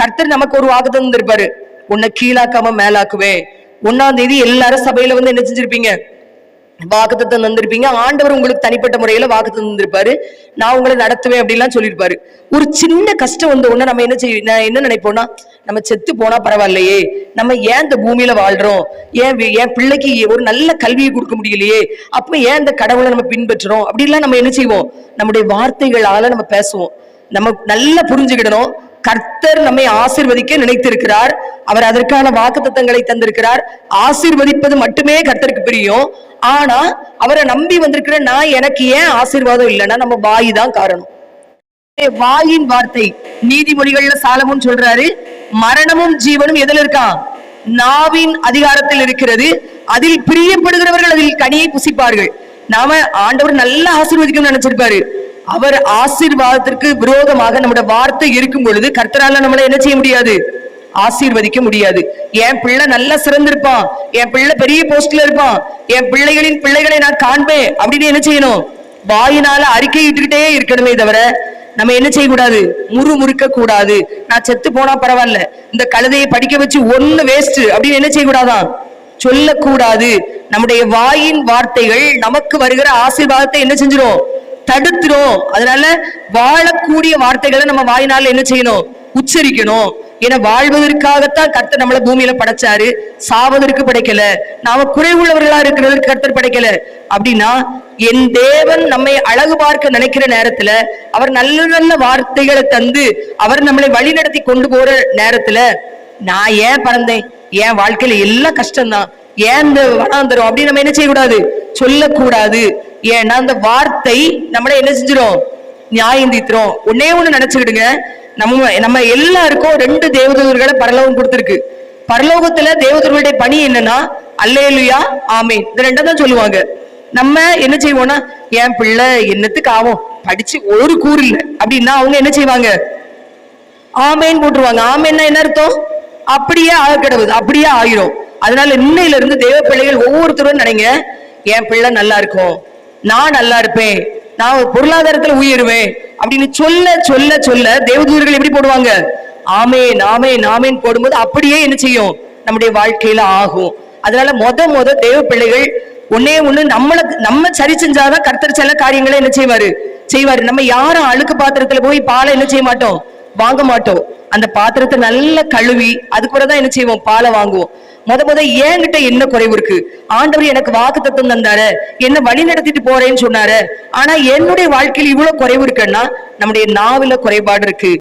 கர்த்தர் நமக்கு ஒரு வாக்குத்தத்தம் தந்திருப்பாரு, உன்னை கீழாக்காம மேலாக்குவேன். 1ஆம் தேதி எல்லாரும் சபையில வந்து என்ன செஞ்சிருப்பீங்க, வாக்குத்தத்தம் தந்திருப்பீங்க. ஆண்டவர் உங்களுக்கு தனிப்பட்ட முறையில வாக்குத்தத்தம் தந்திருப்பாரு, நான் உங்களை நடத்துவேன் அப்படின்லாம் சொல்லியிருப்பாரு. ஒரு சின்ன கஷ்டம் வந்த உடனே நம்ம என்ன நினைப்போம்னா, நம்ம செத்து போனா பரவாயில்லையே, நம்ம ஏன் இந்த பூமியில வாழ்றோம், என் பிள்ளைக்கு ஒரு நல்ல கல்வியை கொடுக்க முடியலையே, அப்ப ஏன் இந்த கடவுளை நம்ம பின்பற்றுறோம் அப்படின்லாம் நம்ம என்ன செய்வோம், நம்முடைய வார்த்தைகளால நம்ம பேசுவோம். நம்ம நல்லா புரிஞ்சுக்கிடணும், கர்த்தர் நம்மை ஆசீர்வதிக்க நினைத்திருக்கிறார். அவர் அதற்கான வாக்குத்தத்தங்களை தந்திருக்கிறார். ஆசீர்வதிப்பது மட்டுமே கர்த்தருக்கு பிரியம். ஆனா அவரை நம்பி வந்திருக்கிற நான், எனக்கு ஏன் ஆசீர்வாதம் இல்லைன்னா நம்ம வாய் தான் காரணம். வாயின் வார்த்தை. நீதிமொழிகள்ல சாலமோன் சொல்றாரு, மரணமும் ஜீவனும் எதில் இருக்கான், நாவின் அதிகாரத்தில் இருக்கிறது, அதில் பிரியப்படுகிறவர்கள் அதில் கனியை புசிப்பார்கள். நாம ஆண்டவர் நல்லா ஆசீர்வதிக்கணும்னு நினைச்சிருப்பாரு. அவர் ஆசீர்வாதத்திற்கு விரோதமாக நம்முடைய வார்த்தை இருக்கும் பொழுது கர்த்தரால நம்மளை என்ன செய்ய முடியாது, ஆசீர்வதிக்க முடியாது. என் பிள்ளை நல்லா சிறந்திருப்பான், என் பிள்ளை பெரிய போஸ்ட்ல இருப்பான், என் பிள்ளைகளின் பிள்ளைகளை நான் காண்பேன் அப்படின்னு என்ன செய்யணும், வாயினால அறிக்கையிட்டுக்கிட்டே இருக்கணுமே தவிர நம்ம என்ன செய்யக்கூடாது, முறுமுறுக்க கூடாது. நான் செத்து போனா பரவாயில்ல, இந்த கழுதையை படிக்க வச்சு ஒண்ணு வேஸ்ட் அப்படின்னு என்ன செய்யக்கூடாதான், சொல்லக்கூடாது. நம்முடைய வாயின் வார்த்தைகள் நமக்கு வருகிற ஆசீர்வாதத்தை என்ன செஞ்சிடும், தடுத்துரும். அதனால வாழக்கூடிய வார்த்தைகளை நம்ம வாயினால என்ன செய்யணும், உச்சரிக்கணும். ஏன்னா வாழ்வதற்காகத்தான் கர்த்தர் நம்மள பூமியில படைச்சாரு, சாவதற்கு படைக்கல. நாம குறைவுள்ளவர்களா இருக்கிறதற்கு கர்த்தர் படைக்கல. அப்படின்னா என் தேவன் நம்மை அழகு பார்க்க நினைக்கிற நேரத்துல, அவர் நல்ல நல்ல வார்த்தைகளை தந்து அவர் நம்மளை வழி நடத்தி கொண்டு போற நேரத்துல, நான் ஏன் பிறந்தேன், என் வாழ்க்கையில எல்லாம் கஷ்டம்தான், ஏன் இந்த வனாந்தரம் அப்படின்னு நம்ம என்ன செய்யக்கூடாது, சொல்லக்கூடாது. ஏன்னா அந்த வார்த்தை நம்மளை என்ன செஞ்சிடும், நியாயம் தீர்த்துரும். ஒன்னே ஒண்ணு நினைச்சுக்கிடுங்க, நம்ம எல்லாருக்கும் 2 தேவதூதர்களை பரலோகம் கொடுத்திருக்கு. பரலோகத்துல தேவதூதர்களுடைய பணி என்னன்னா, அல்லேலூயா ஆமேன், இந்த 2 தான் சொல்லுவாங்க. நம்ம என்ன செய்வோம்னா, என் பிள்ளை என்னத்துக்கு ஆகும், படிச்சு ஒரு கூறு இல்லை அப்படின்னா அவங்க என்ன செய்வாங்க, ஆமேன் போட்டுருவாங்க. ஆமேன்னா என்ன அர்த்தம், அப்படியே ஆக கிடவுது, அப்படியே ஆயிரும். அதனால இன்னையில இருந்து தேவ பிள்ளைகள் ஒவ்வொருத்தரும் நினைங்க, என் பிள்ளை நல்லா இருக்கும், நான் நல்லா இருப்பேன், நான் பொருளாதாரத்துல உயருவேன் அப்படின்னு சொல்ல சொல்ல சொல்ல தேவதூதர்கள் எப்படி போடுவாங்க, ஆமேன் ஆமேன் ஆமேன் போடும்போது அப்படியே என்ன செய்யும், நம்முடைய வாழ்க்கையில ஆகும். அதனால முத தேவ பிள்ளைகள் ஒன்னே ஒண்ணு, நம்ம சரி செஞ்சாதான் கர்த்தர் சில காரியங்களை என்ன செய்வாரு. நம்ம யாரும் அழுக்கு பாத்திரத்துல போய் பாலை என்ன செய்ய மாட்டோம், வாங்க மாட்டோம். அந்த பாத்திரத்தை நல்லா கழுவி அதுக்குறதான் என்ன செய்வோம், பாலை வாங்குவோம். முத என்கிட்ட என்ன குறைவு இருக்கு, ஆண்டவர் எனக்கு வாக்குத்தத்தம் தந்தாரு, என்ன வழி நடத்திட்டு போறேன்னு சொன்னாரு, ஆனா என்னுடைய வாழ்க்கையில் இவ்வளவு குறைவு இருக்குன்னா நம்முடைய நாவில குறைபாடு இருக்கு.